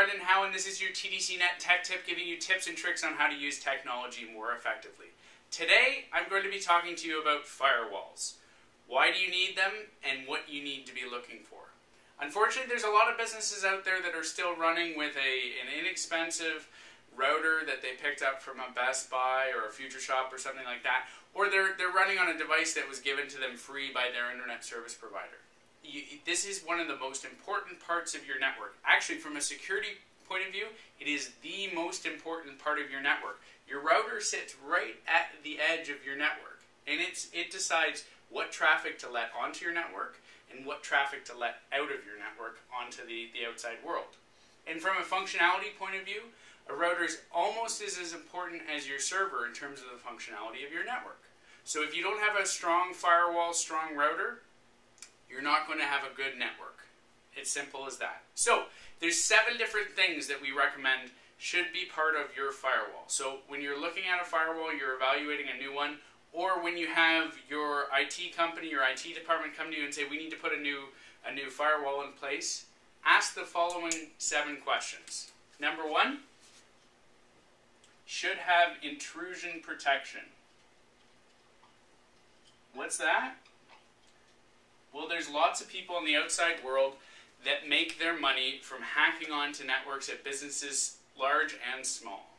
Brendan Howe, and this is your TDCNet Tech Tip, giving you tips and tricks on how to use technology more effectively. Today, I'm going to be talking to you about firewalls. Why do you need them, and what you need to be looking for. Unfortunately, there's a lot of businesses out there that are still running with an inexpensive router that they picked up from a Best Buy or a Future Shop or something like that, or they're running on a device that was given to them free by their internet service provider. This is one of the most important parts of your network. Actually, from a security point of view, it is the most important part of your network. Your router sits right at the edge of your network, and it decides what traffic to let onto your network and what traffic to let out of your network onto the outside world. And from a functionality point of view, a router is almost as important as your server in terms of the functionality of your network. So if you don't have a strong firewall, strong router, you're not going to have a good network. It's simple as that. So there's 7 different things that we recommend should be part of your firewall. So when you're looking at a firewall, you're evaluating a new one, or when you have your IT company, your IT department come to you and say, we need to put a new firewall in place, ask the following 7 questions. Number 1, should have intrusion protection. What's that? Well, there's lots of people in the outside world that make their money from hacking onto networks at businesses large and small.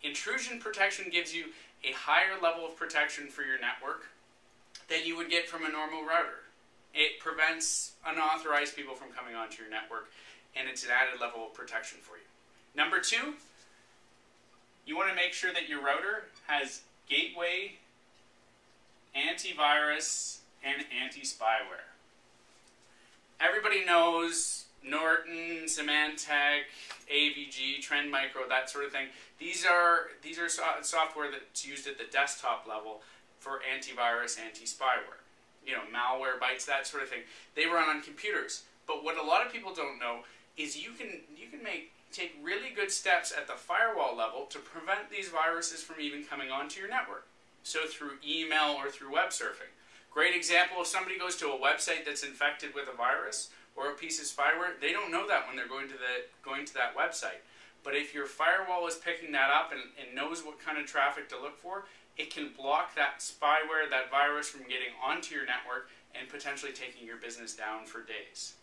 Intrusion protection gives you a higher level of protection for your network than you would get from a normal router. It prevents unauthorized people from coming onto your network, and it's an added level of protection for you. Number 2, you want to make sure that your router has gateway, antivirus, and anti-spyware. Everybody knows Norton, Symantec, AVG, Trend Micro, that sort of thing. These are software that's used at the desktop level for antivirus, anti-spyware. You know, Malwarebytes, that sort of thing. They run on computers. But what a lot of people don't know is you can take really good steps at the firewall level to prevent these viruses from even coming onto your network. So through email or through web surfing. Great example, if somebody goes to a website that's infected with a virus or a piece of spyware, they don't know that when they're going to that website. But if your firewall is picking that up and knows what kind of traffic to look for, it can block that spyware, that virus, from getting onto your network and potentially taking your business down for days.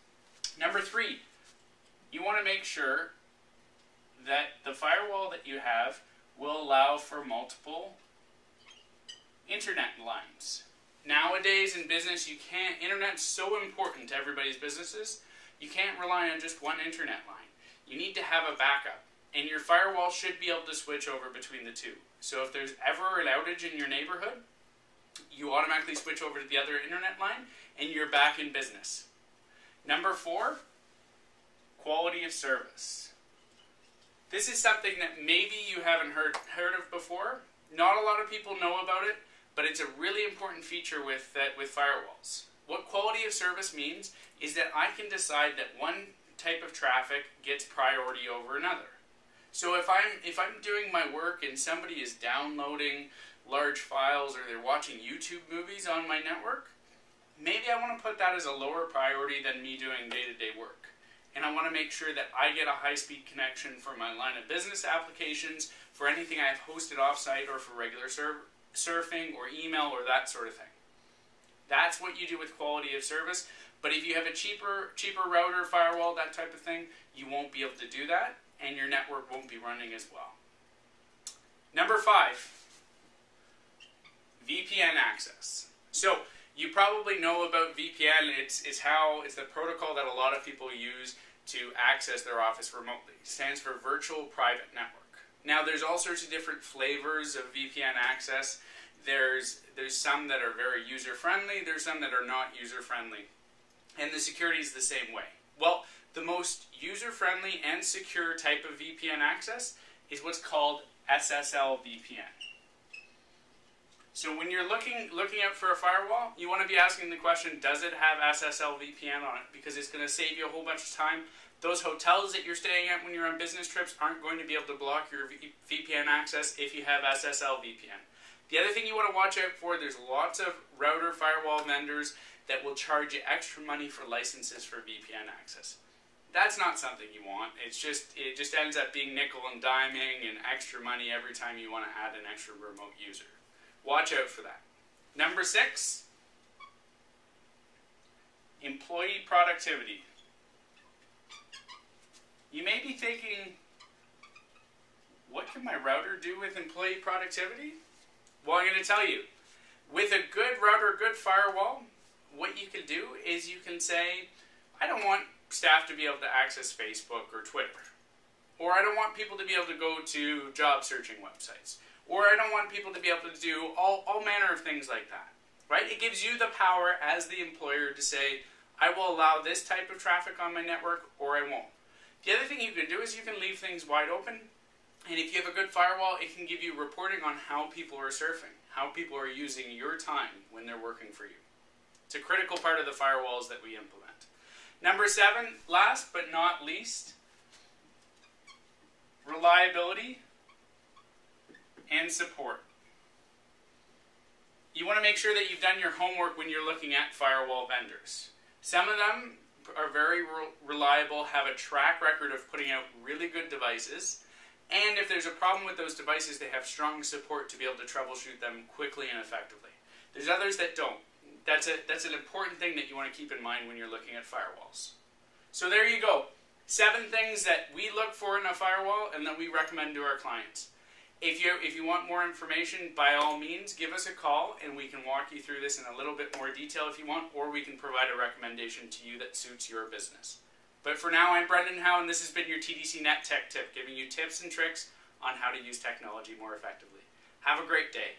Number 3, you want to make sure that the firewall that you have will allow for multiple internet lines. Nowadays in business, internet's so important to everybody's businesses, you can't rely on just one internet line. You need to have a backup, and your firewall should be able to switch over between the two. So if there's ever an outage in your neighborhood, you automatically switch over to the other internet line, and you're back in business. Number 4, quality of service. This is something that maybe you haven't heard of before. Not a lot of people know about it, but it's a really important feature with firewalls. What quality of service means is that I can decide that one type of traffic gets priority over another. So if I'm doing my work and somebody is downloading large files or they're watching YouTube movies on my network, maybe I want to put that as a lower priority than me doing day-to-day work. And I want to make sure that I get a high-speed connection for my line of business applications, for anything I have hosted offsite, or for regular surfing or email or that sort of thing. That's what you do with quality of service. But if you have a cheaper router, firewall, that type of thing, you won't be able to do that, and your network won't be running as well. Number 5, VPN access. So you probably know about VPN. It's the protocol that a lot of people use to access their office remotely. It stands for Virtual Private Network. Now there's all sorts of different flavors of VPN access. There's some that are very user-friendly, there's some that are not user-friendly. And the security is the same way. Well, the most user-friendly and secure type of VPN access is what's called SSL VPN. So when you're looking out for a firewall, you want to be asking the question, does it have SSL VPN on it? Because it's going to save you a whole bunch of time. Those hotels that you're staying at when you're on business trips aren't going to be able to block your VPN access if you have SSL VPN. The other thing you want to watch out for, there's lots of router firewall vendors that will charge you extra money for licenses for VPN access. That's not something you want. It just ends up being nickel and diming and extra money every time you want to add an extra remote user. Watch out for that. Number 6, employee productivity. You may be thinking, what can my router do with employee productivity? Well, I'm going to tell you. With a good router, good firewall, what you can do is you can say, I don't want staff to be able to access Facebook or Twitter. Or I don't want people to be able to go to job searching websites. Or I don't want people to be able to do all manner of things like that. Right? It gives you the power as the employer to say, I will allow this type of traffic on my network or I won't. The other thing you can do is you can leave things wide open. And if you have a good firewall, it can give you reporting on how people are surfing, how people are using your time when they're working for you. It's a critical part of the firewalls that we implement. Number 7, last but not least, reliability and support. You want to make sure that you've done your homework when you're looking at firewall vendors. Some of them are very reliable, have a track record of putting out really good devices, and if there's a problem with those devices, they have strong support to be able to troubleshoot them quickly and effectively. There's others that don't. That's an important thing that you want to keep in mind when you're looking at firewalls. So there you go. 7 things that we look for in a firewall and that we recommend to our clients. If you want more information, by all means, give us a call and we can walk you through this in a little bit more detail if you want, or we can provide a recommendation to you that suits your business. But for now, I'm Brendan Howe, and this has been your TDCNet Tech Tip, giving you tips and tricks on how to use technology more effectively. Have a great day.